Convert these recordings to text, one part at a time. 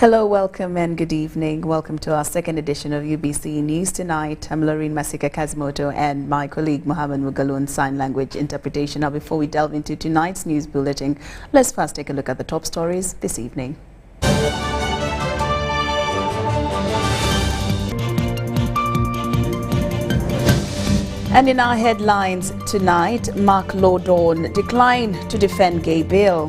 Hello, welcome and good evening. Welcome to our second edition of UBC News Tonight. I'm Lorraine Masika Kazimoto and my colleague Mohammed Mugalun sign language interpretation. Now, before we delve into tonight's news bulletin, let's first take a look at the top stories this evening. And in our headlines tonight, Mark Lawdon declined to defend gay bill.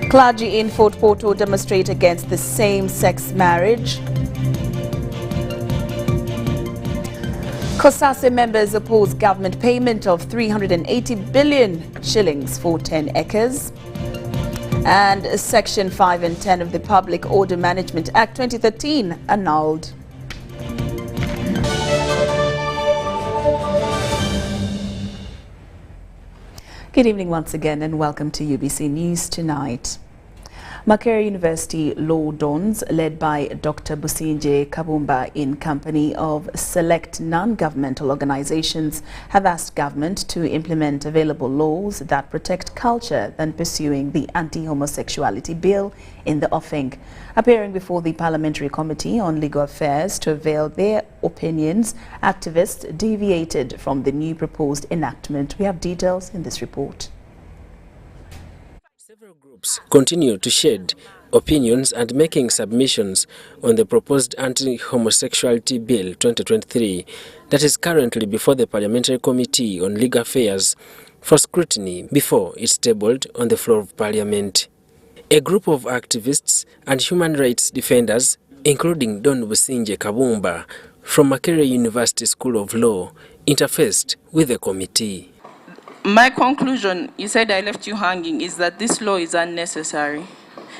Clergy in Fort Portal demonstrate against the same-sex marriage. COSASE members oppose government payment of 380 billion shillings for 10 acres. And Section 5 and 10 of the Public Order Management Act 2013 annulled. Good evening once again and welcome to UBC News Tonight. Makerere University Law Dons, led by Dr. Businje Kabumba in company of select non-governmental organizations, have asked government to implement available laws that protect culture than pursuing the Anti-Homosexuality Bill in the offing. Appearing before the Parliamentary Committee on Legal Affairs to avail their opinions, activists deviated from the new proposed enactment. We have details in this report. Several groups continue to shed opinions and making submissions on the proposed Anti-Homosexuality Bill 2023 that is currently before the Parliamentary Committee on Legal Affairs for scrutiny before it's tabled on the floor of Parliament. A group of activists and human rights defenders, including Don Businje Kabumba from Makerere University School of Law, interfaced with the committee. My conclusion, you said I left you hanging, is that this law is unnecessary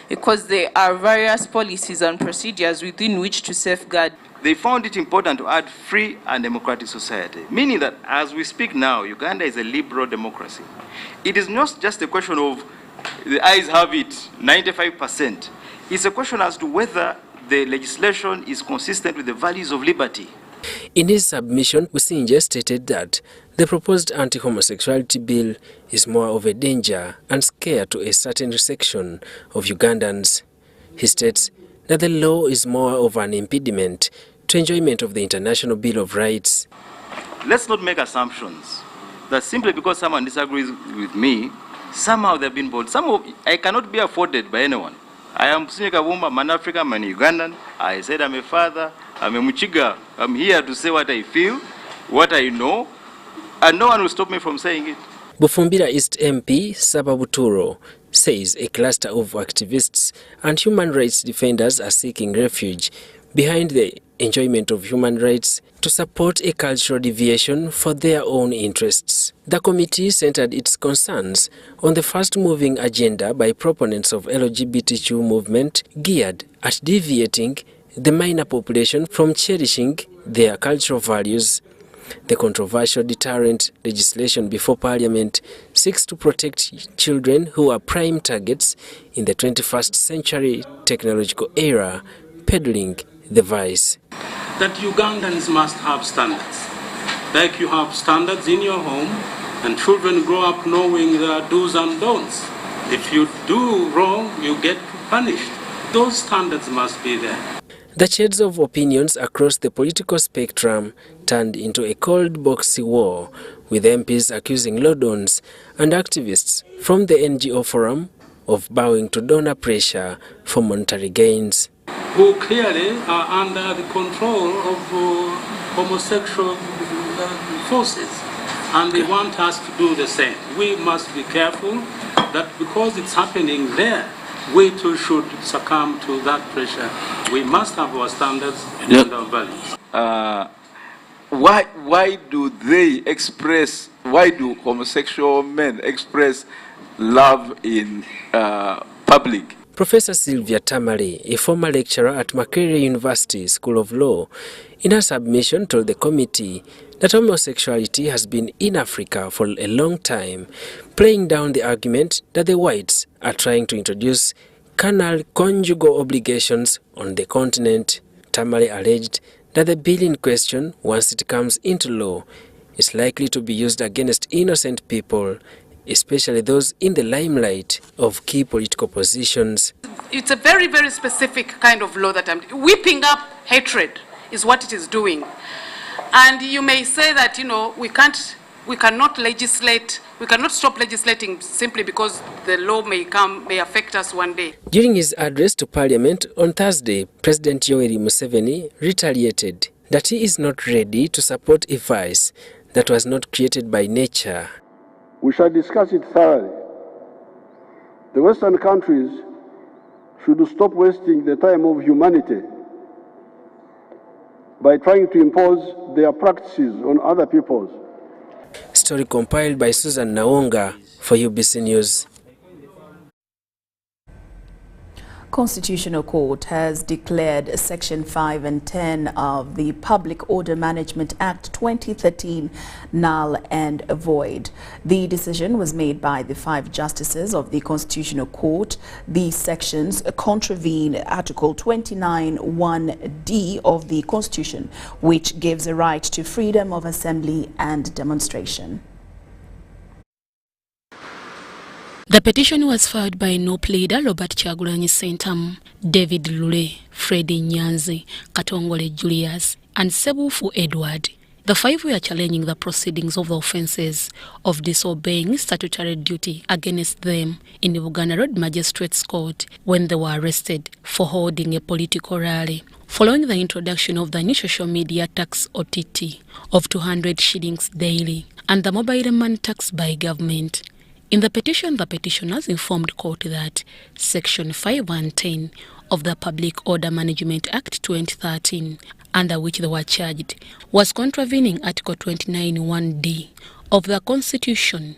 because there are various policies and procedures within which to safeguard. They found it important to add free and democratic society, meaning that as we speak now, Uganda is a liberal democracy. It is not just a question of the ayes have it, 95%. It's a question as to whether the legislation is consistent with the values of liberty. In his submission, Businje stated that the proposed anti-homosexuality bill is more of a danger and scare to a certain section of Ugandans. He states that the law is more of an impediment to enjoyment of the International Bill of Rights. Let's not make assumptions that simply because someone disagrees with me, somehow they've been bold. I cannot be afforded by anyone. I am Businje Kabumba, I'm an African, I'm an Ugandan. I said I'm a father, I'm a Muchiga. I'm here to say what I feel, what I know, and no one will stop me from saying it. Bufumbira East MP Sababuturo says a cluster of activists and human rights defenders are seeking refuge behind the enjoyment of human rights to support a cultural deviation for their own interests. The committee centered its concerns on the fast-moving agenda by proponents of LGBTQ movement geared at deviating the minor population from cherishing their cultural values. The controversial deterrent legislation before Parliament seeks to protect children who are prime targets in the 21st century technological era, peddling the vice. That Ugandans must have standards. Like you have standards in your home, and children grow up knowing their do's and don'ts. If you do wrong, you get punished. Those standards must be there. The shades of opinions across the political spectrum turned into a cold boxy war, with MPs accusing law dons and activists from the NGO forum of bowing to donor pressure for monetary gains. Who clearly are under the control of homosexual forces, and they want us to do the same. We must be careful that because it's happening there, we too should succumb to that pressure. We must have our standards and our values. Why do homosexual men express love in public? Professor Sylvia Tamari, a former lecturer at Makerere University School of Law, in her submission told the committee that homosexuality has been in Africa for a long time, playing down the argument that the whites are trying to introduce carnal conjugal obligations on the continent. Tamari alleged that the bill in question, once it comes into law, is likely to be used against innocent people, especially those in the limelight of key political positions. It's a very, very specific kind of law that whipping up hatred is what it is doing. And you may say that, we cannot legislate, we cannot stop legislating simply because the law may affect us one day. During his address to Parliament on Thursday, President Yoweri Museveni retaliated that he is not ready to support a vice that was not created by nature. We shall discuss it thoroughly. The Western countries should stop wasting the time of humanity by trying to impose their practices on other peoples. Story compiled by Susan Nawonga for UBC News. Constitutional Court has declared Section 5 and 10 of the Public Order Management Act 2013 null and void. The decision was made by the 5 justices of the Constitutional Court. These sections contravene Article 29(1)(d) of the Constitution, which gives a right to freedom of assembly and demonstration. The petition was filed by NOP leader Robert Kyagulanyi Ssentamu, David Lule, Freddie Nyanzi, Katongole Julius, and Sebufu Edward. The 5 were challenging the proceedings of the offences of disobeying statutory duty against them in the Buganda Road Magistrates Court when they were arrested for holding a political rally, following the introduction of the new social media tax OTT of 200 shillings daily and the mobile money tax by government. In the petition, the petitioners informed court that Section 5 and 10 of the Public Order Management Act 2013, under which they were charged, was contravening Article 29(1)(d) of the Constitution.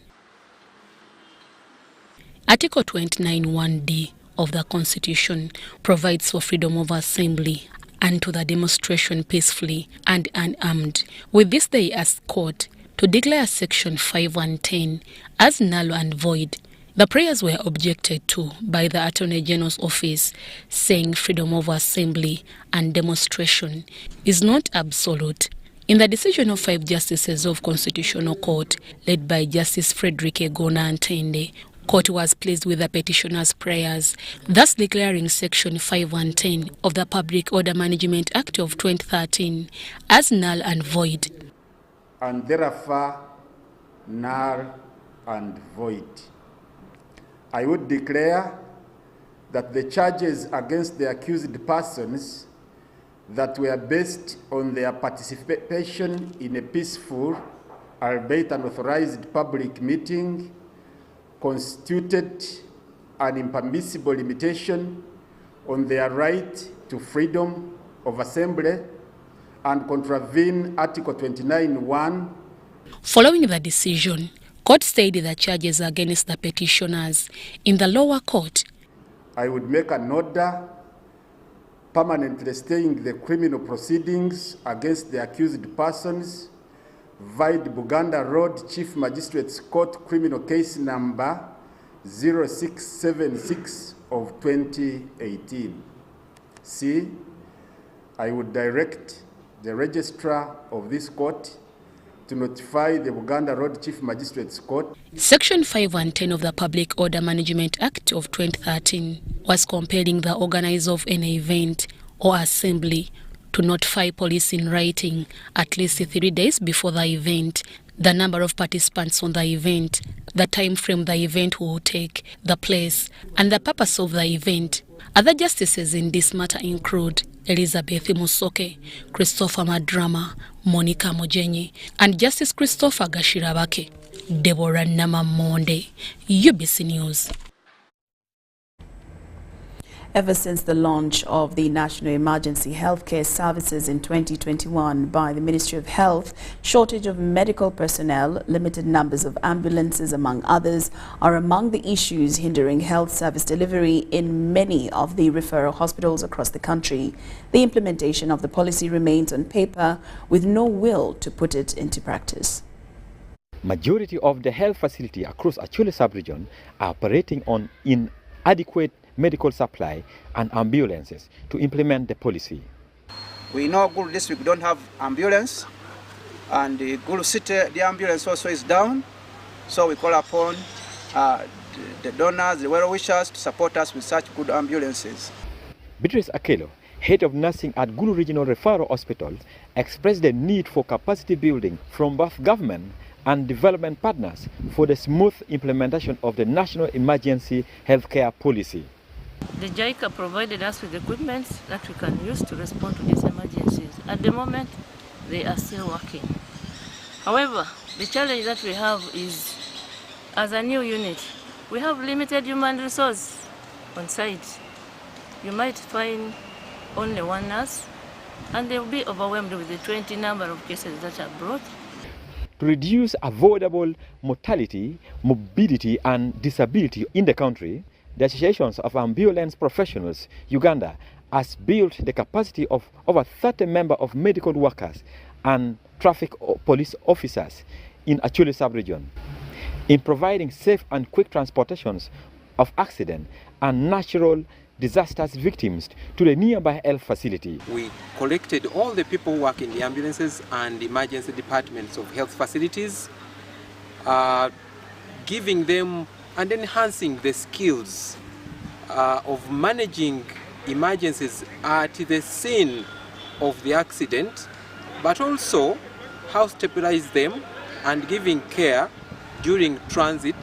Article 29(1)(d) of the Constitution provides for freedom of assembly and to the demonstration peacefully and unarmed. With this, they asked court to declare Section 5 and 10 as null and void. The prayers were objected to by the Attorney General's office, saying freedom of assembly and demonstration is not absolute. In the decision of 5 justices of Constitutional Court, led by Justice Frederick Egona Ntende, court was pleased with the petitioners' prayers, thus declaring Section 5 and 10 of the Public Order Management Act of 2013 as null and void. And therefore null and void. I would declare that the charges against the accused persons that were based on their participation in a peaceful, albeit unauthorized public meeting constituted an impermissible limitation on their right to freedom of assembly and contravene Article 29(1). Following the decision, court stayed the charges against the petitioners in the lower court. I would make an order permanently staying the criminal proceedings against the accused persons via the Buganda Road Chief Magistrates Court criminal case number 0676 of 2018. C. I would direct the registrar of this court to notify the Buganda Road Chief Magistrates Court. Section 5 and 10 of the Public Order Management Act of 2013 was compelling the organizer of an event or assembly to notify police in writing at least 3 days before the event, the number of participants on the event, the time frame the event will take, the place, and the purpose of the event. Other justices in this matter include Elizabeth Musoke, Christopher Madrama, Monica Mojenyi, and Justice Christopher Gashirabake. Deborah Namamonde, UBC News. Ever since the launch of the National Emergency Healthcare Services in 2021 by the Ministry of Health, shortage of medical personnel, limited numbers of ambulances, among others, are among the issues hindering health service delivery in many of the referral hospitals across the country. The implementation of the policy remains on paper, with no will to put it into practice. Majority of the health facility across Achule sub-region are operating on inadequate medical supply and ambulances to implement the policy. We know Gulu district don't have ambulance, and the Gulu city, the ambulance also is down. So we call upon the donors, the well-wishers to support us with such good ambulances. Beatrice Akelo, head of nursing at Gulu Regional Referral Hospital, expressed the need for capacity building from both government and development partners for the smooth implementation of the National Emergency Healthcare Policy. The JICA provided us with equipment that we can use to respond to these emergencies. At the moment, they are still working. However, the challenge that we have is, as a new unit, we have limited human resource on site. You might find only one nurse, and they will be overwhelmed with the 20 number of cases that are brought. To reduce avoidable mortality, morbidity, and disability in the country, the Associations of Ambulance Professionals, Uganda, has built the capacity of over 30 members of medical workers and traffic police officers in Achule sub-region in providing safe and quick transportations of accident and natural disasters victims to the nearby health facility. We collected all the people who work in the ambulances and emergency departments of health facilities, giving them and enhancing the skills of managing emergencies at the scene of the accident, but also how to stabilize them and giving care during transit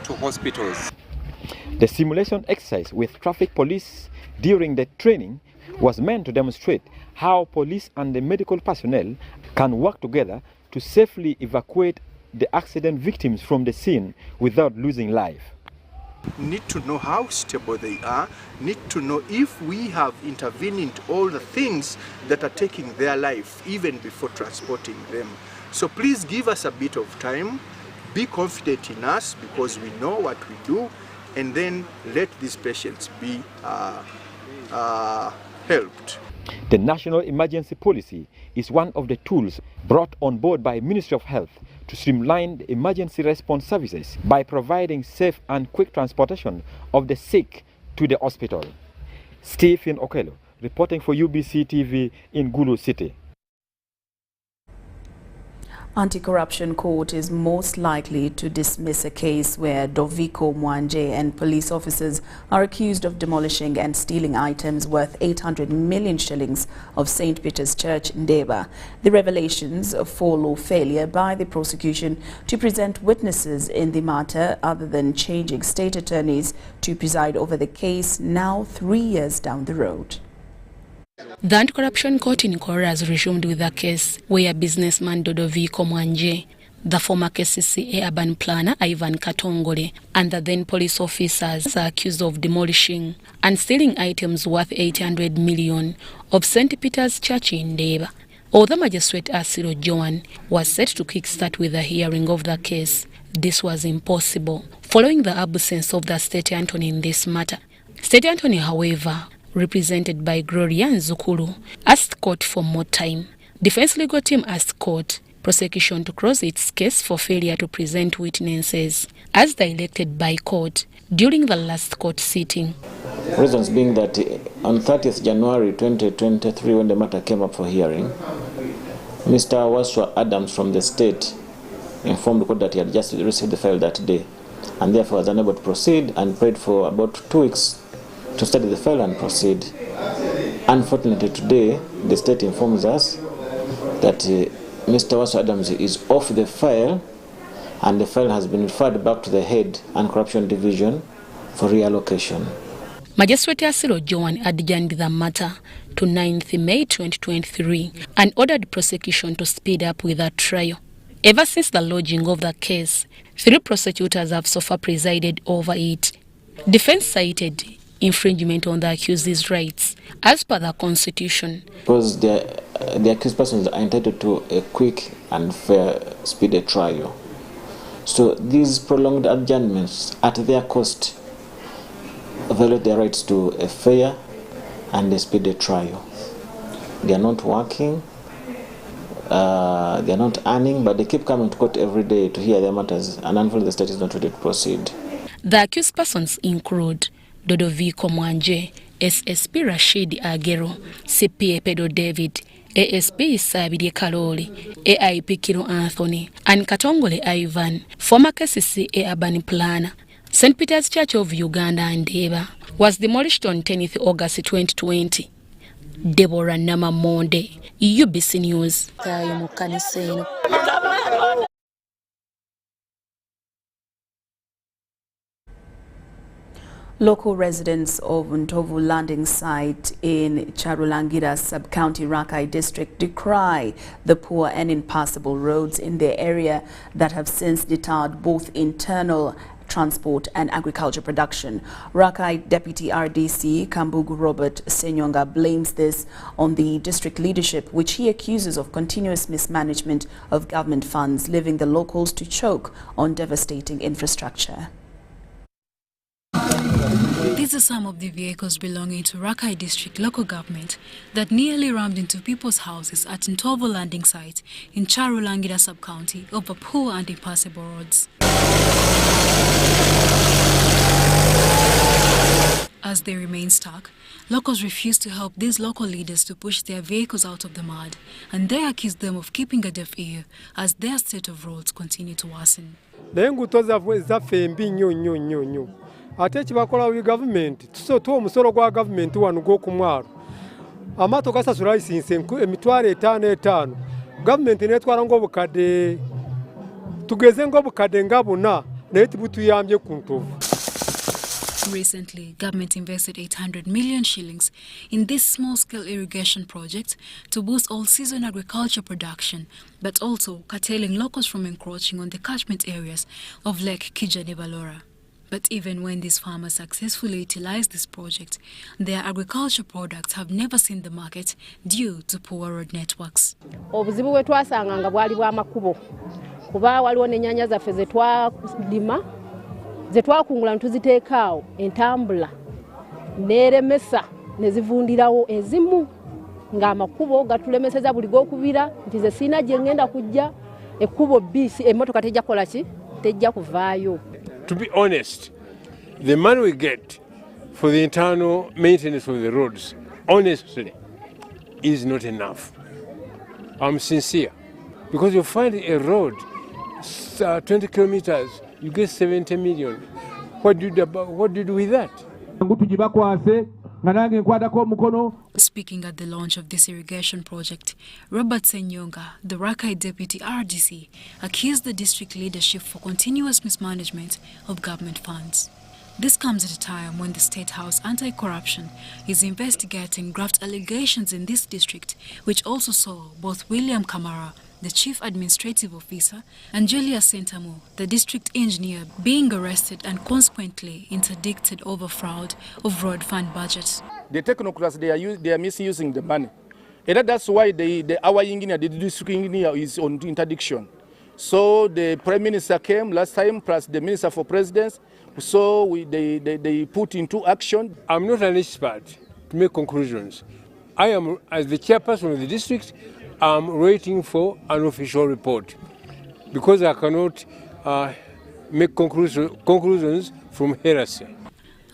to hospitals. The simulation exercise with traffic police during the training was meant to demonstrate how police and the medical personnel can work together to safely evacuate the accident victims from the scene without losing life. Need to know how stable they are, need to know if we have intervened in all the things that are taking their life even before transporting them. So please give us a bit of time, be confident in us because we know what we do, and then let these patients be helped. The National Emergency Policy is one of the tools brought on board by Ministry of Health to streamline the emergency response services by providing safe and quick transportation of the sick to the hospital. Stephen Okello, reporting for UBC TV in Gulu City. AntiCorruption Court is most likely to dismiss a case where Doviko Mwanje and police officers are accused of demolishing and stealing items worth 800 million shillings of St. Peter's Church, Ndeba. The revelations follow failure by the prosecution to present witnesses in the matter other than changing state attorneys to preside over the case now 3 years down the road. The Anti-Corruption Court in Kora has resumed with a case where businessman Dodoviko Mwanje, the former KCCA urban planner Ivan Katongole, and the then police officers are accused of demolishing and stealing items worth 800 million of St. Peter's Church in Ndeba. Although Magistrate Asiro Joan was set to kickstart with the hearing of the case, this was impossible following the absence of the State Attorney in this matter. State Attorney, however, represented by Gloria Nzukulu, asked court for more time. Defense legal team asked court prosecution to close its case for failure to present witnesses as directed by court during the last court sitting. Reasons being that on 30th January 2023, when the matter came up for hearing, Mr. Waswa Adams from the state informed the court that he had just received the file that day and therefore was unable to proceed and prayed for about 2 weeks to study the file and proceed. Unfortunately, today, the state informs us that Mr. Waswa Adams is off the file, and the file has been referred back to the head Anti-Corruption Division for reallocation. Magistrate Asilo Joan adjourned the matter to 9th May 2023 and ordered prosecution to speed up with a trial. Ever since the lodging of the case, 3 prosecutors have so far presided over it. Defense cited infringement on the accused's rights as per the Constitution. Because the accused persons are entitled to a quick and fair, speedy trial. So these prolonged adjournments at their cost violate their rights to a fair and a speedy trial. They are not working, they are not earning, but they keep coming to court every day to hear their matters, and unfortunately the state is not ready to proceed. The accused persons include Dodoviko Mwanje, SSP Rashid Agero, CPA Pedro David, ASP Sabidi Kaloli, AIP Kiro Anthony, and Katongole Ivan, former KCC urban planner. St. Peter's Church of Uganda and Deva was demolished on 10th August 2020. Deborah Nama Monde, UBC News. Local residents of Ntovu landing site in Charulangira sub-county Rakai district decry the poor and impassable roads in their area that have since deterred both internal transport and agriculture production. Rakai Deputy RDC Kambugu Robert Senyonga blames this on the district leadership, which he accuses of continuous mismanagement of government funds, leaving the locals to choke on devastating infrastructure. These are some of the vehicles belonging to Rakai District local government that nearly rammed into people's houses at Ntovu landing site in Charulangira sub-county over poor and impassable roads. As they remain stuck, locals refuse to help these local leaders to push their vehicles out of the mud, and they accuse them of keeping a deaf ear as their state of roads continue to worsen. Ate kibakola wi government tusoto omusoro gwa government wanu go kumwaro amato gasasura lisinse emitware 5 government netwara ngo bukade tugeze ngo bukade ngabuna neti butuyambye ku Ntovu. Recently, government invested 800 million shillings in this small-scale irrigation project to boost all-season agriculture production, but also curtailing locals from encroaching on the catchment areas of Lake Kijani-Balora. But even when these farmers successfully utilize this project, their agriculture products have never seen the market due to poor road networks. Obuzibu bwe twasanganga bwali bwa makubo kuba waliwo n'ennyanya zaffe ze twalima ze twakungula ntuziteekaawo entambula n'eremesa ne zivundirawo ezimu ng'amakubo gatulemeseza buli g'okubira nti ze siina gye ngenda kujja ekkubo bisi emmotoka tejja kukola ki tejja kuvaayo. To be honest, the money we get for the internal maintenance of the roads, honestly, is not enough. I'm sincere. Because you find a road, 20 kilometers, you get 70 million. What do you do with that? Speaking at the launch of this irrigation project, Robert Senyonga, the Rakai Deputy RDC, accused the district leadership for continuous mismanagement of government funds. This comes at a time when the State House Anti-Corruption is investigating graft allegations in this district, which also saw both William Kamara, the Chief Administrative Officer, and Julia Sentamu, the District Engineer, being arrested and consequently interdicted over fraud of road fund budgets. The technocrats, they are misusing the money. And that's why our engineer, the district engineer, is on interdiction. So the Prime Minister came last time, plus the Minister for Presidents. So they put into action. I'm not an expert to make conclusions. I am, as the chairperson of the district, I'm waiting for an official report because I cannot make conclusions from hearsay.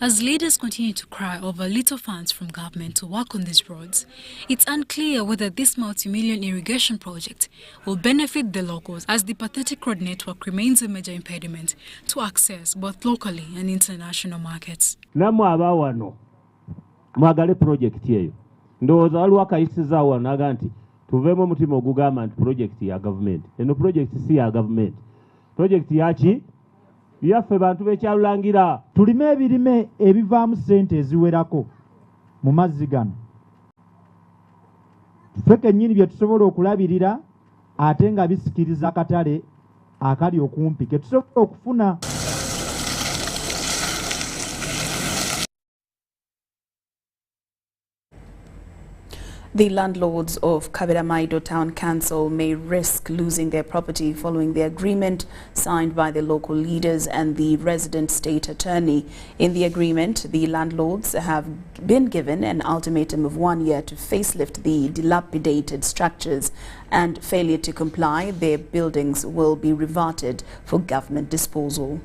As leaders continue to cry over little funds from government to work on these roads, it's unclear whether this multi-million irrigation project will benefit the locals, as the pathetic road network remains a major impediment to access both locally and international markets. Namwe abawano mwagale project yeyo ndowooza waliwo akayisizaawo wanaga nti tuveemu omutima ogugamba nti project ya government. Eno project si ya government. Project yaki? Yaffe bantu b'ekyalulangira. Tulime ebirime ebivaamu ssente eziwerako mu mazzi gano. Ffe kennyini bye tusobola okulabirira ate nga bisikiriza akatale akali okumpi ke tusobola okufuna. The landlords of Kabiramaido Town Council may risk losing their property following the agreement signed by the local leaders and the resident state attorney. In the agreement, the landlords have been given an ultimatum of 1 year to facelift the dilapidated structures, and failure to comply, their buildings will be reverted for government disposal.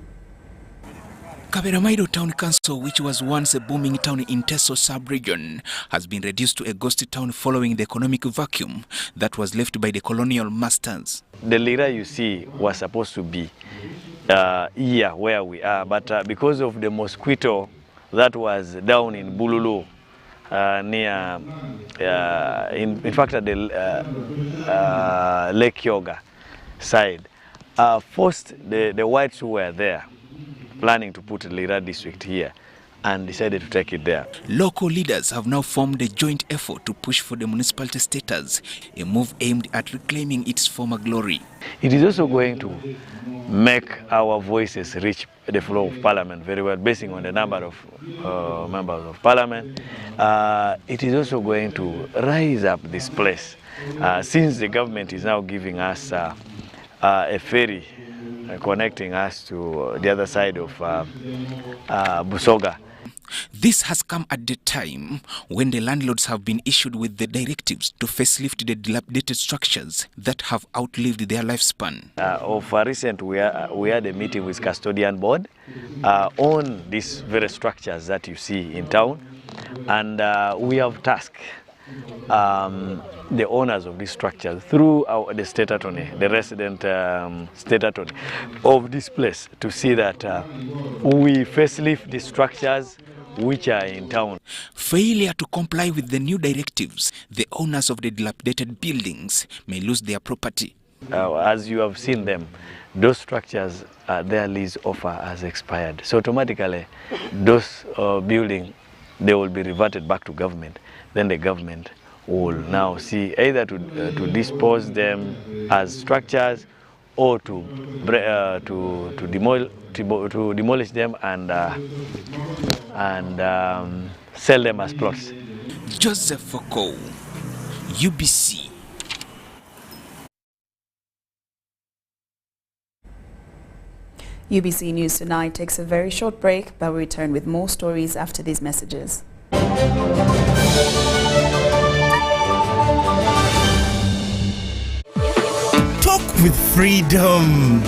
Kabiramaido Town Council, which was once a booming town in Teso sub-region, has been reduced to a ghost town following the economic vacuum that was left by the colonial masters. The Lira you see was supposed to be here where we are, but because of the mosquito that was down in Bululu, near, in fact at the Lake Yoga side, forced the whites who were there planning to put Lira district here and decided to take it there. Local leaders have now formed a joint effort to push for the municipality status, a move aimed at reclaiming its former glory. It is also going to make our voices reach the floor of parliament very well, based on the number of members of parliament. It is also going to rise up this place, since the government is now giving us a ferry connecting us to the other side of Busoga. This has come at the time when the landlords have been issued with the directives to facelift the dilapidated structures that have outlived their lifespan. Of recent, we had a meeting with custodian board on these very structures that you see in town, and we have tasked the owners of these structures through the state attorney, the resident state attorney of this place, to see that we facelift the structures which are in town. Failure to comply with the new directives, the owners of the dilapidated buildings may lose their property. As you have seen them, those structures, their lease offer has expired. So automatically, those buildings, they will be reverted back to government. Then the government will now see either to dispose them as structures or to demolish them and sell them as plots. Joseph Foucault, UBC. UBC News Tonight takes a very short break, but we return with more stories after these messages. Talk with freedom.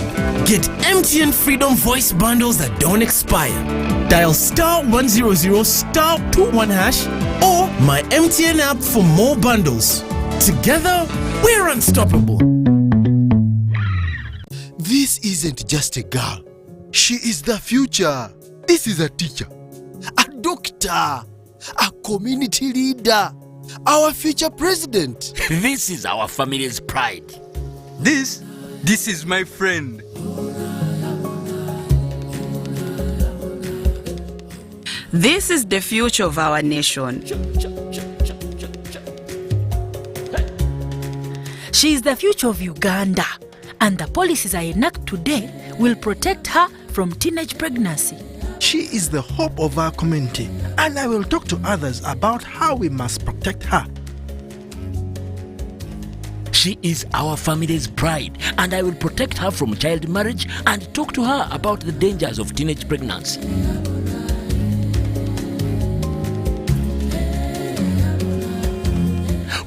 Get MTN Freedom voice bundles that don't expire. Dial *100 *21# or my MTN app for more bundles. Together, we're unstoppable. This isn't just a girl. She is the future. This is a teacher, a doctor, a community leader, our future president. This is our family's pride. This is my friend. This is the future of our nation. She is the future of Uganda, and the policies I enact today will protect her from teenage pregnancy. She is the hope of our community, and I will talk to others about how we must protect her. She is our family's pride, and I will protect her from child marriage and talk to her about the dangers of teenage pregnancy.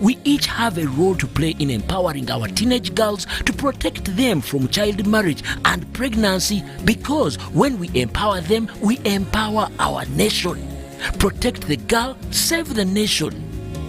We each have a role to play in empowering our teenage girls to protect them from child marriage and pregnancy, because when we empower them, we empower our nation. Protect the girl, save the nation.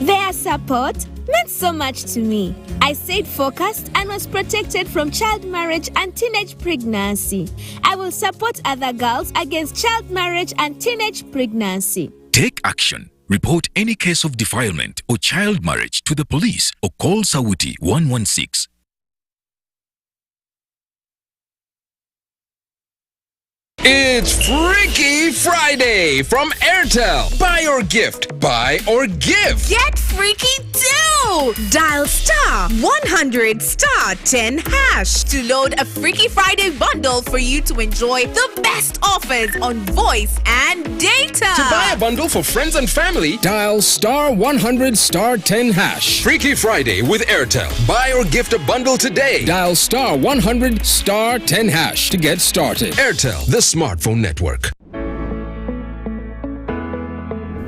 Their support meant so much to me. I stayed focused and was protected from child marriage and teenage pregnancy. I will support other girls against child marriage and teenage pregnancy. Take action. Report any case of defilement or child marriage to the police or call Sauti 116. It's Freaky Friday from Airtel. Buy or gift. Buy or give. Get freaky too! Dial *100 *10 hash to load a Freaky Friday bundle for you to enjoy the best offers on voice and data. To buy a bundle for friends and family, dial *100 *10 hash. Freaky Friday with Airtel. Buy or gift a bundle today. Dial *100 *10 hash to get started. Airtel, the smartphone network.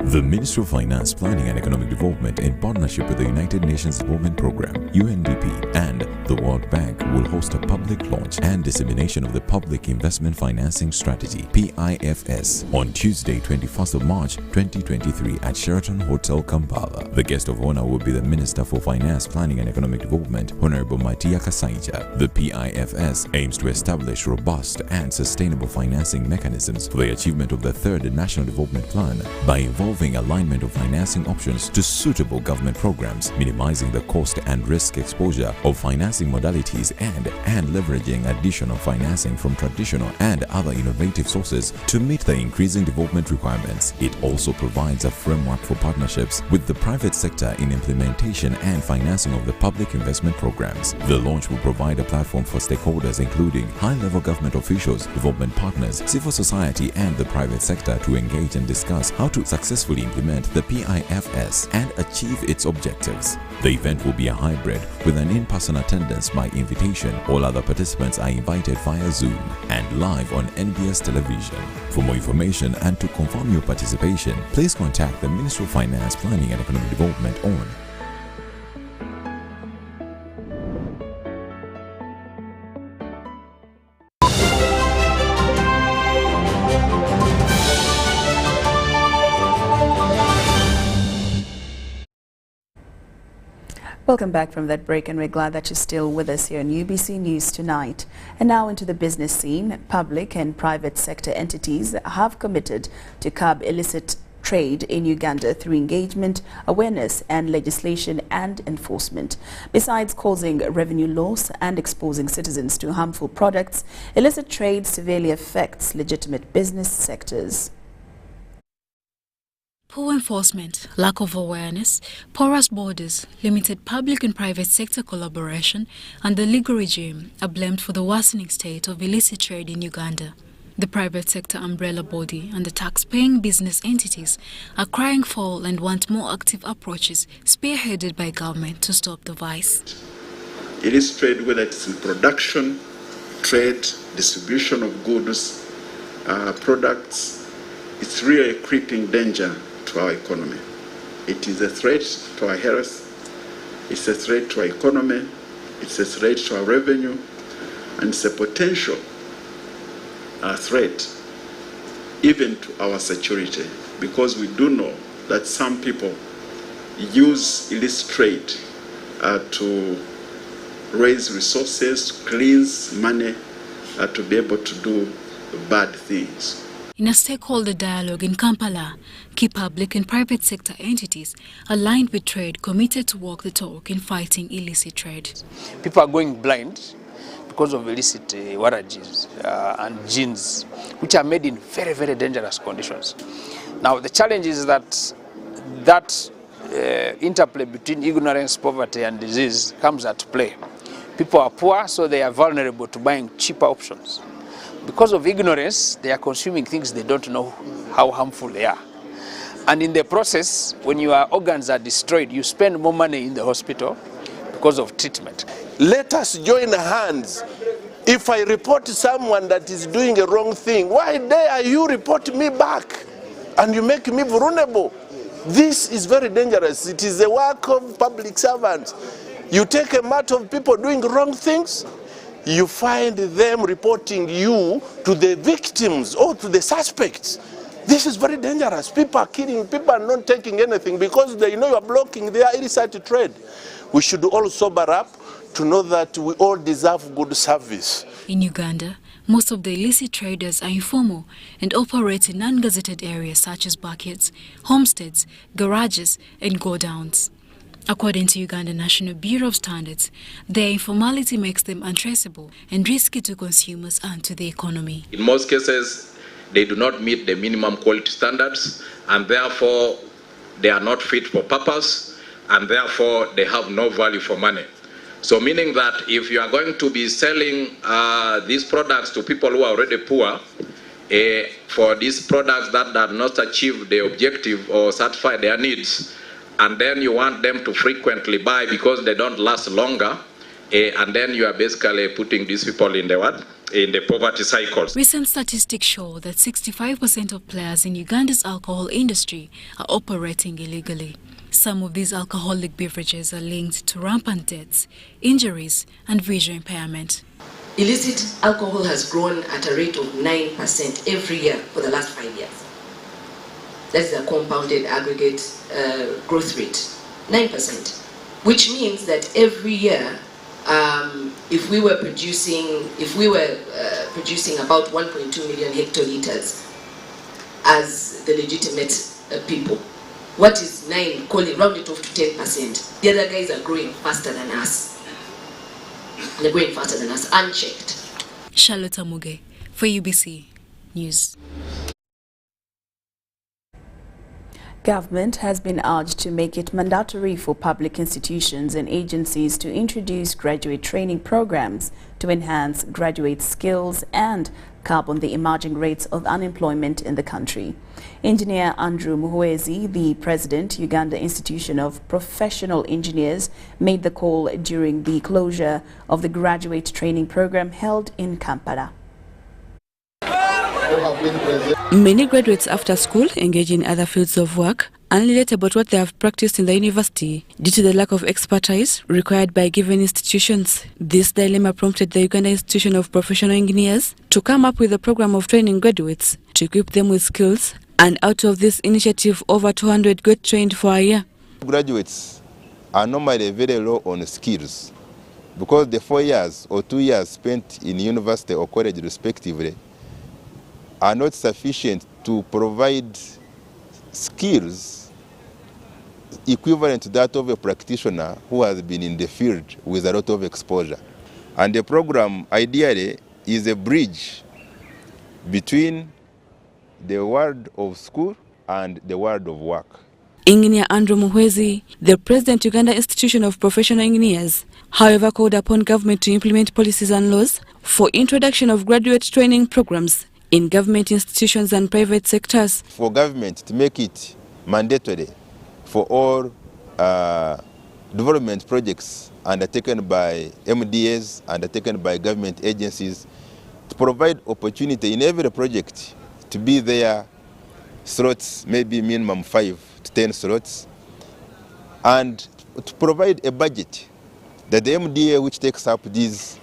The Ministry of Finance, Planning and Economic Development, in partnership with the United Nations Development Programme, UNDP, and the World Bank will host a public launch and dissemination of the Public Investment Financing Strategy, PIFS, on Tuesday, 21st of March 2023 at Sheraton Hotel, Kampala. The guest of honor will be the Minister for Finance, Planning and Economic Development, Honorable Matia Kasaija. The PIFS aims to establish robust and sustainable financing mechanisms for the achievement of the Third National Development Plan by involving alignment of financing options to suitable government programs, minimizing the cost and risk exposure of financing modalities and leveraging additional financing from traditional and other innovative sources to meet the increasing development requirements. It also provides a framework for partnerships with the private sector in implementation and financing of the public investment programs. The launch will provide a platform for stakeholders including high-level government officials, development partners, civil society and the private sector to engage and discuss how to successfully implement the PIFS and achieve its objectives. The event will be a hybrid with an in-person attendance by invitation. All other participants are invited via Zoom and live on NBS television. For more information and to confirm your participation, please contact the Ministry of Finance, Planning and Economic Development on Welcome back from that break, and we're glad that you're still with us here on UBC News Tonight. And now into the business scene. Public and private sector entities have committed to curb illicit trade in Uganda through engagement, awareness and legislation and enforcement. Besides causing revenue loss and exposing citizens to harmful products, illicit trade severely affects legitimate business sectors. Poor enforcement, lack of awareness, porous borders, limited public and private sector collaboration, and the legal regime are blamed for the worsening state of illicit trade in Uganda. The private sector umbrella body and the tax-paying business entities are crying foul and want more active approaches spearheaded by government to stop the vice. Illicit trade, whether it's in production, trade, distribution of goods, products, it's really a creeping danger to our economy. It is a threat to our health, it's a threat to our economy, it's a threat to our revenue, and it's a potential threat even to our security, because we do know that some people use illicit trade to raise resources, to cleanse money, to be able to do bad things. In a stakeholder dialogue in Kampala, key public and private sector entities aligned with trade committed to walk the talk in fighting illicit trade. People are going blind because of illicit warages and gins, which are made in very, very dangerous conditions. Now, the challenge is that interplay between ignorance, poverty, and disease comes at play. People are poor, so they are vulnerable to buying cheaper options. Because of ignorance, they are consuming things they don't know how harmful they are. And in the process, when your organs are destroyed, you spend more money in the hospital because of treatment. Let us join hands. If I report someone that is doing a wrong thing, why dare you report me back? And you make me vulnerable. This is very dangerous. It is the work of public servants. You take a matter of people doing wrong things, you find them reporting you to the victims or to the suspects. This is very dangerous. People are killing, people are not taking anything because they know you are blocking their illicit trade. We should all sober up to know that we all deserve good service. In Uganda, most of the illicit traders are informal and operate in non-gazetted areas such as buckets, homesteads, garages, and godowns. According to Uganda National Bureau of Standards, their informality makes them untraceable and risky to consumers and to the economy. In most cases, they do not meet the minimum quality standards, and therefore they are not fit for purpose, and therefore they have no value for money. So meaning that if you are going to be selling these products to people who are already poor, for these products that do not achieve the objective or satisfy their needs, and then you want them to frequently buy because they don't last longer, and then you are basically putting these people in the what? In the poverty cycles. Recent statistics show that 65% of players in Uganda's alcohol industry are operating illegally. Some of these alcoholic beverages are linked to rampant deaths, injuries, and visual impairment. Illicit alcohol has grown at a rate of 9% every year for the last 5 years. That's the compounded aggregate growth rate, 9%, which means that every year, if we were producing about 1.2 million hectoliters as the legitimate people, what is 9? Call it, round it off to 10%. The other guys are growing faster than us. They're growing faster than us, unchecked. Charlotte Amuge for UBC News. Government has been urged to make it mandatory for public institutions and agencies to introduce graduate training programs to enhance graduate skills and curb on the emerging rates of unemployment in the country. Engineer Andrew Muhwezi, the President, Uganda Institution of Professional Engineers, made the call during the closure of the graduate training program held in Kampala. Many graduates after school engage in other fields of work unrelated about what they have practiced in the university due to the lack of expertise required by given institutions. This dilemma prompted the Uganda Institution of Professional Engineers to come up with a program of training graduates to equip them with skills, and out of this initiative, over 200 got trained for a year. Graduates are normally very low on skills because the 4 years or 2 years spent in university or college respectively are not sufficient to provide skills equivalent to that of a practitioner who has been in the field with a lot of exposure. And the program ideally is a bridge between the world of school and the world of work. Engineer Andrew Muhwezi, the President, Uganda Institution of Professional Engineers, however, called upon government to implement policies and laws for introduction of graduate training programs in government institutions and private sectors. For government to make it mandatory for all development projects undertaken by MDAs, undertaken by government agencies, to provide opportunity in every project to be there slots, maybe minimum 5 to 10 slots, and to provide a budget that the MDA which takes up these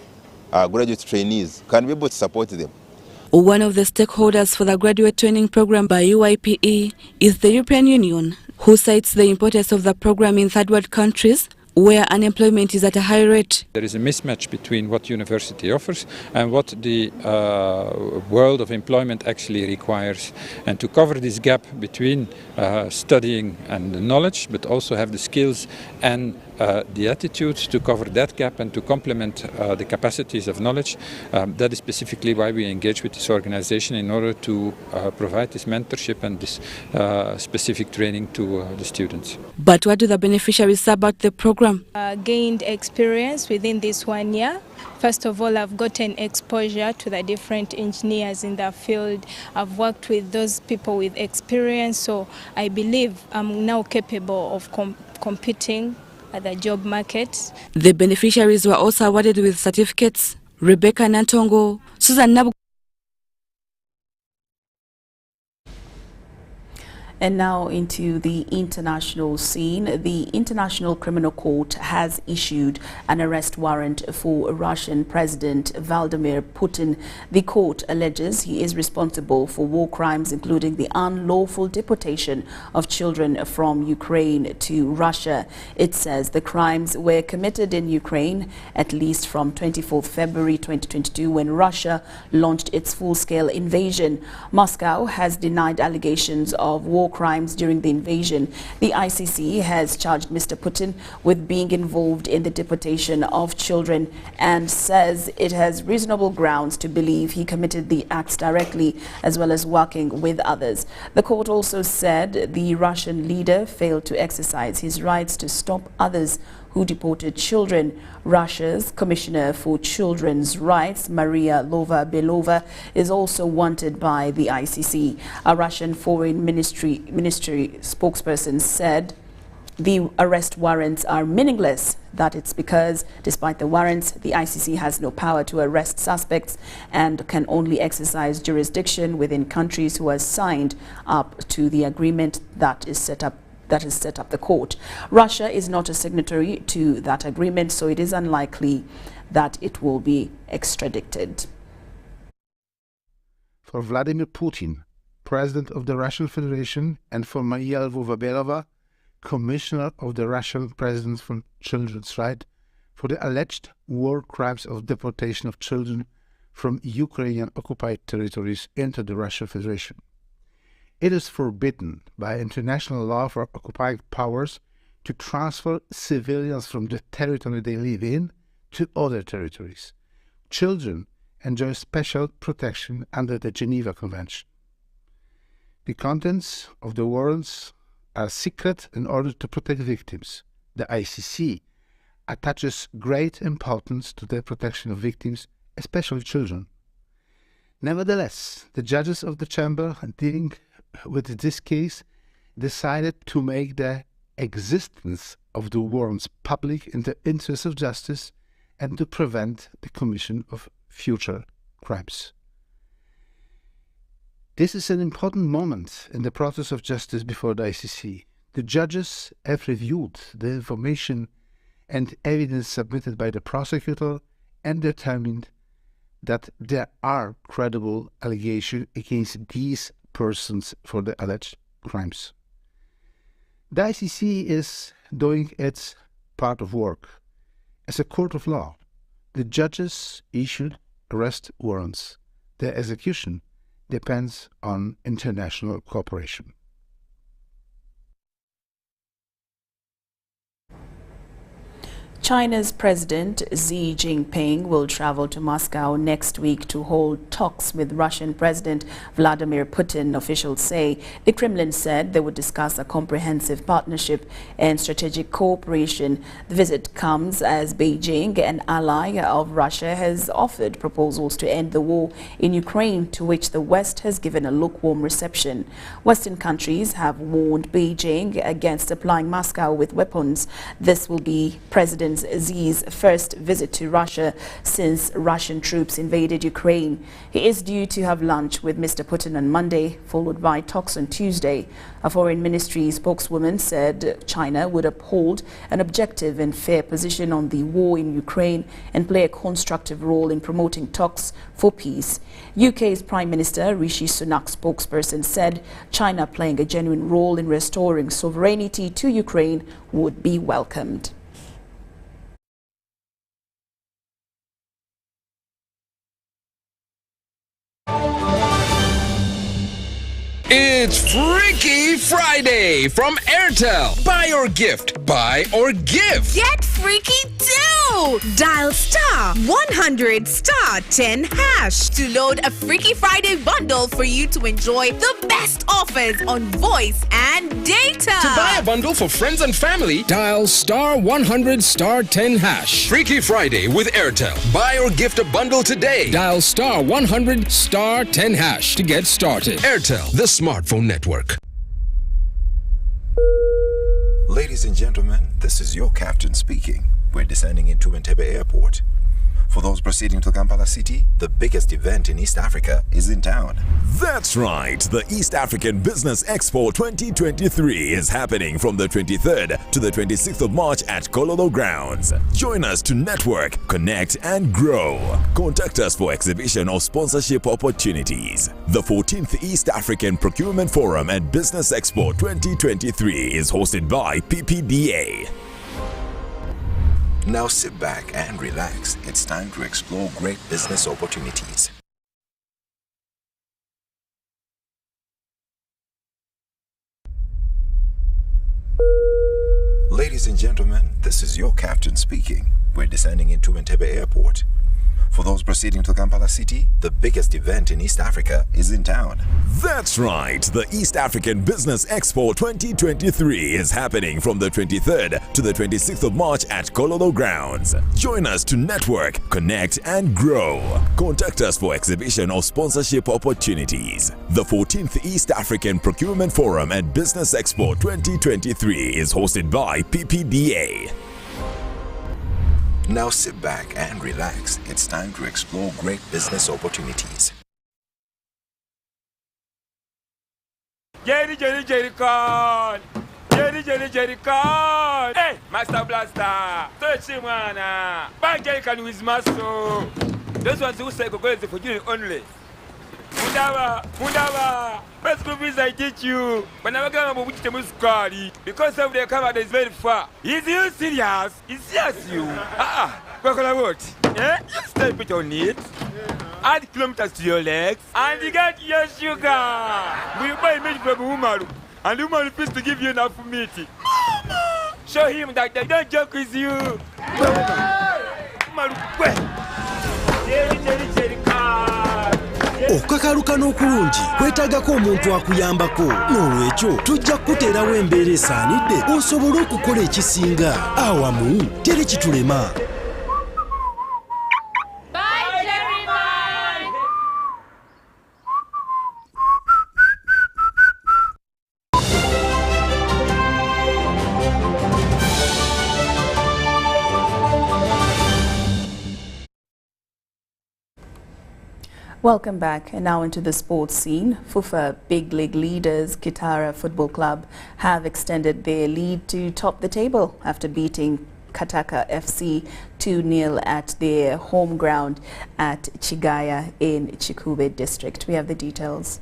graduate trainees can be able to support them. One of the stakeholders for the graduate training program by UIPE is the European Union, who cites the importance of the program in third world countries where unemployment is at a high rate. There is a mismatch between what university offers and what the world of employment actually requires. And to cover this gap between studying and the knowledge, but also have the skills and the attitude to cover that gap and to complement the capacities of knowledge, that is specifically why we engage with this organization in order to provide this mentorship and this specific training to the students. But what do the beneficiaries say about the program? Gained experience within this 1 year. First of all, I've gotten exposure to the different engineers in the field. I've worked with those people with experience, so I believe I'm now capable of competing at the job market. The beneficiaries were also awarded with certificates. Rebecca Nantongo, Susan Nabu. And now into the international scene. The International Criminal Court has issued an arrest warrant for Russian President Vladimir Putin. The court alleges he is responsible for war crimes, including the unlawful deportation of children from Ukraine to Russia. It says the crimes were committed in Ukraine at least from 24th February 2022, when Russia launched its full-scale invasion. Moscow has denied allegations of war crimes during the invasion. The ICC has charged Mr. Putin with being involved in the deportation of children and says it has reasonable grounds to believe he committed the acts directly as well as working with others. The court also said the Russian leader failed to exercise his rights to stop others who deported children. Russia's Commissioner for Children's Rights, Maria Lvova-Belova, is also wanted by the ICC. A Russian Foreign Ministry spokesperson said the arrest warrants are meaningless, that it's because, despite the warrants, the ICC has no power to arrest suspects and can only exercise jurisdiction within countries who have signed up to the agreement that has set up the court. Russia is not a signatory to that agreement, so it is unlikely that it will be extradited. For Vladimir Putin, President of the Russian Federation, and for Maria Lvova-Belova, Commissioner of the Russian President for Children's Rights, for the alleged war crimes of deportation of children from Ukrainian occupied territories into the Russian Federation. It is forbidden by international law for occupying powers to transfer civilians from the territory they live in to other territories. Children enjoy special protection under the Geneva Convention. The contents of the warrants are secret in order to protect victims. The ICC attaches great importance to the protection of victims, especially children. Nevertheless, the judges of the chamber dealing with this case decided to make the existence of the warrants public in the interest of justice and to prevent the commission of future crimes. This is an important moment in the process of justice before the ICC. The judges have reviewed the information and evidence submitted by the prosecutor and determined that there are credible allegations against these persons for the alleged crimes. The ICC is doing its part of work. As a court of law, the judges issued arrest warrants. Their execution depends on international cooperation. China's President Xi Jinping will travel to Moscow next week to hold talks with Russian President Vladimir Putin, officials say. The Kremlin said they would discuss a comprehensive partnership and strategic cooperation. The visit comes as Beijing, an ally of Russia, has offered proposals to end the war in Ukraine, to which the West has given a lukewarm reception. Western countries have warned Beijing against supplying Moscow with weapons. This will be President Xi's first visit to Russia since Russian troops invaded Ukraine. He is due to have lunch with Mr. Putin on Monday, followed by talks on Tuesday. A foreign ministry spokeswoman said China would uphold an objective and fair position on the war in Ukraine and play a constructive role in promoting talks for peace. UK's Prime Minister Rishi Sunak's spokesperson said China playing a genuine role in restoring sovereignty to Ukraine would be welcomed. It's Freaky Friday from Airtel. Buy or gift. Buy or gift. Get freaky too! Dial *100 *10 hash to load a Freaky Friday bundle for you to enjoy the best offers on voice and data. To buy a bundle for friends and family, dial *100 *10 hash. Freaky Friday with Airtel. Buy or gift a bundle today. Dial *100 *10 hash to get started. Airtel, the smartphone network. Ladies and gentlemen, this is your captain speaking. We're descending into Entebbe Airport. For those proceeding to Kampala City, the biggest event in East Africa is in town. That's right, the East African Business Expo 2023 is happening from the 23rd to the 26th of March at Kololo Grounds. Join us to network, connect, and grow. Contact us for exhibition or sponsorship opportunities. The 14th East African Procurement Forum and Business Expo 2023 is hosted by PPDA. Now sit back and relax. It's time to explore great business opportunities. Ladies and gentlemen, this is your captain speaking. We're descending into Entebbe Airport. For those proceeding to Kampala City, the biggest event in East Africa is in town. That's right, the East African Business Expo 2023 is happening from the 23rd to the 26th of March at Kololo Grounds. Join us to network, connect, and grow. Contact us for exhibition or sponsorship opportunities. The 14th East African Procurement Forum and Business Expo 2023 is hosted by PPDA. Now sit back and relax. It's time to explore great business opportunities. Jerry Con! Jerry Con! Hey, Master Blaster! Touch him, man! Bang Jerry Con with muscle! Those ones who say go for you only. Mundava! Best group is I teach you. When I go to which the squad, because of the camera is very far. Is you serious? Is serious you? What can I what? Eh? You step it on it. Add kilometers to your legs and you get your sugar. We buy meat from Umaru and Umaru refused to give you enough meat. Mama! Show him that they don't joke with you. Umaru, Jerry car. Okukakaluka n'okulungi kwetaagako omuntu akuyambako n'olwekyo tujja kukuteerawo embeera esaanidde osobole okukola ekisinga awamu teri kitulema. Welcome back, and now into the sports scene. FUFA Big League leaders Kitara Football Club have extended their lead to top the table after beating Kataka FC 2-0 at their home ground at Chigaya in Chikube district. We have the details.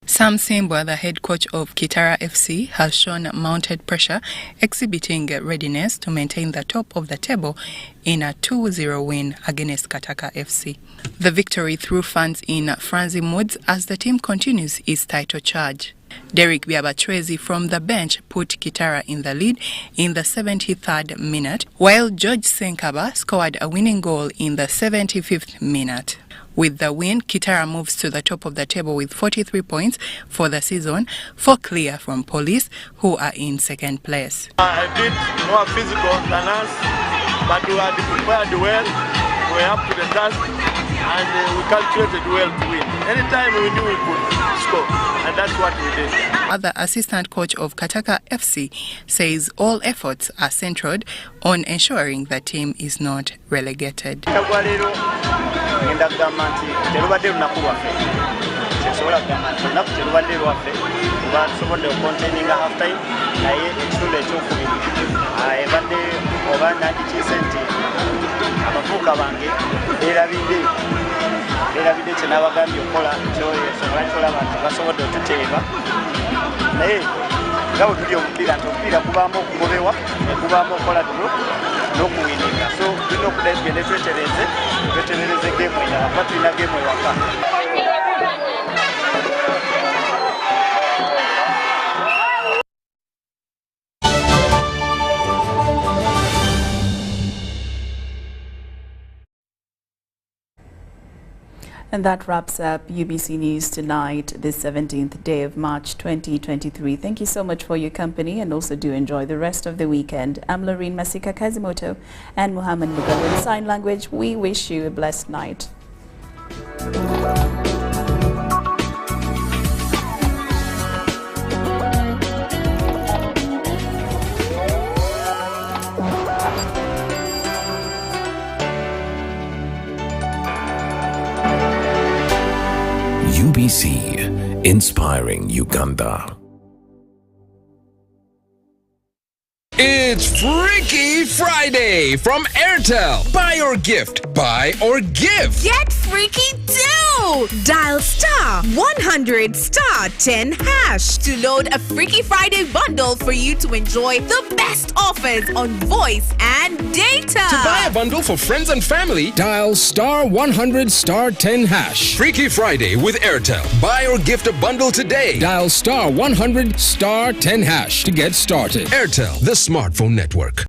Sam Simbwa, the head coach of Kitara FC, has shown mounted pressure, exhibiting readiness to maintain the top of the table in a 2-0 win against Kataka FC. The victory threw fans in frenzy moods as the team continues its title charge. Derek Biabatrezi from the bench put Kitara in the lead in the 73rd minute, while George Senkaba scored a winning goal in the 75th minute. With the win, Kitara moves to the top of the table with 43 points for the season, 4 clear from Police, who are in second place. A bit more physical than us, but we had prepared well. We were up to the task, and we calculated well to win. Anytime we knew we could score, and that's what we did. The assistant coach of Kataka FC says all efforts are centered on ensuring the team is not relegated. Ngenda kugamba nti terubadde lunaku lwaffe kyesobola kugamba nti olunaku terubadde lwaffe kuba tusobodde okukontaininga half time naye ekitundu ekyokubiri ebadde oba nandikiise nti abavubuka bange beerabidde kye nabagambye okukola kyosobola kikolaba nti basobodde otuteeba naye nga bwe tuli omupiira nti omupiira gubaamu okugobebwa ne gubaamu okukola tulo n'okuwininga so tulina okuddayo tugende tweterereze geemu endala kuba tulina geemu ewaka. And that wraps up UBC News Tonight, this 17th day of March 2023. Thank you so much for your company, and also do enjoy the rest of the weekend. I'm Loreen Masika Kazimoto and Muhammad Mugalu in Sign Language. We wish you a blessed night. UBC, inspiring Uganda. It's Freaky Friday from Airtel. Buy or gift. Buy or give. Get freaky too! Dial star 100 star 10 hash to load a Freaky Friday bundle for you to enjoy the best offers on voice and data. To buy a bundle for friends and family, dial star 100 star 10 hash. Freaky Friday with Airtel. Buy or gift a bundle today. Dial star 100 star 10 hash to get started. Airtel, the smartphone network.